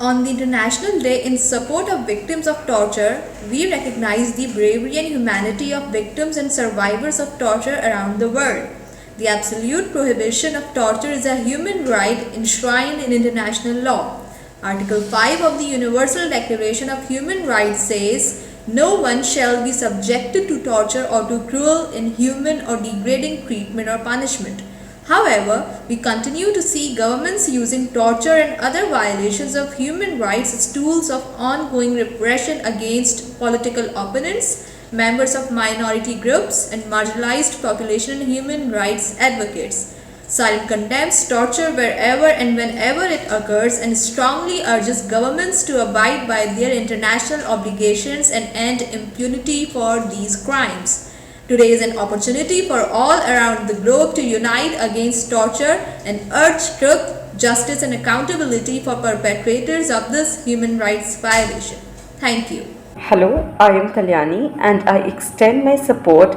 On the International Day in support of victims of torture, we recognize the bravery and humanity of victims and survivors of torture around the world. The absolute prohibition of torture is a human right enshrined in international law. Article 5 of the Universal Declaration of Human Rights says, "No one shall be subjected to torture or to cruel, inhuman, or degrading treatment or punishment." However, we continue to see governments using torture and other violations of human rights as tools of ongoing repression against political opponents, members of minority groups, and marginalized population and human rights advocates. SARIM condemns torture wherever and whenever it occurs and strongly urges governments to abide by their international obligations and end impunity for these crimes. Today is an opportunity for all around the globe to unite against torture and urge truth, justice, and accountability for perpetrators of this human rights violation. Thank you. Hello, I am Kalyani and I extend my support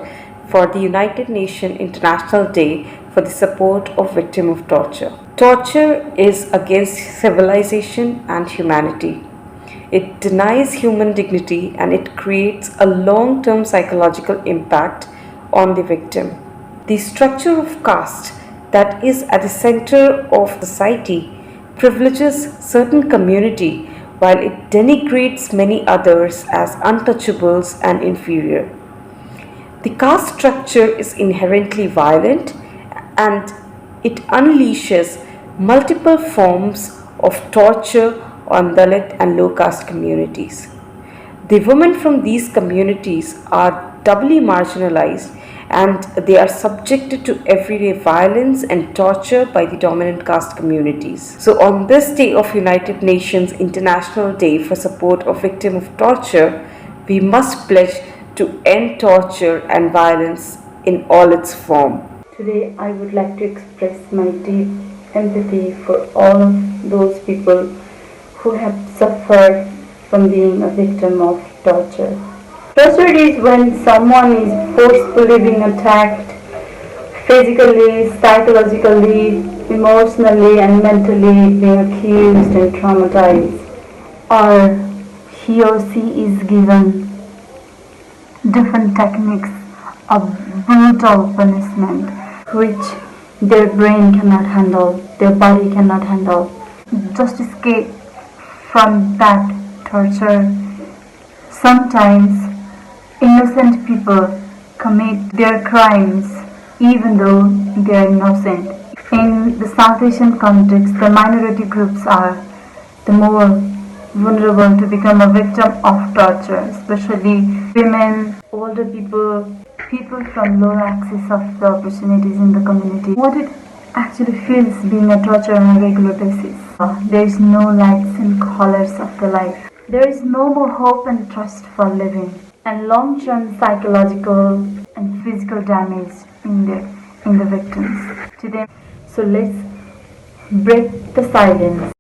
for the United Nations International Day for the support of victims of torture. Torture is against civilization and humanity. It denies human dignity and it creates a long-term psychological impact on the victim. The structure of caste that is at the center of society privileges certain community while it denigrates many others as untouchables and inferior. The caste structure is inherently violent and it unleashes multiple forms of torture on Dalit and low caste communities. The women from these communities are doubly marginalized and they are subjected to everyday violence and torture by the dominant caste communities. So on this day of United Nations International Day for support of victims of torture, we must pledge to end torture and violence in all its form. Today I would like to express my deep empathy for all of those people who have suffered from being a victim of torture. Torture is when someone is forcefully being attacked physically, psychologically, emotionally and mentally, being accused and traumatized, or he or she is given different techniques of brutal punishment which their brain cannot handle, their body cannot handle. Just escape from that torture. Sometimes innocent people commit their crimes even though they are innocent. In the South Asian context, the minority groups are the more vulnerable to become a victim of torture, especially women, older people, people from lower access of the opportunities in the community. What it actually feels being a torture on a regular basis. There is no lights and colors of the life. There is no more hope and trust for living, and long-term psychological and physical damage in the victims today. So let's break the silence.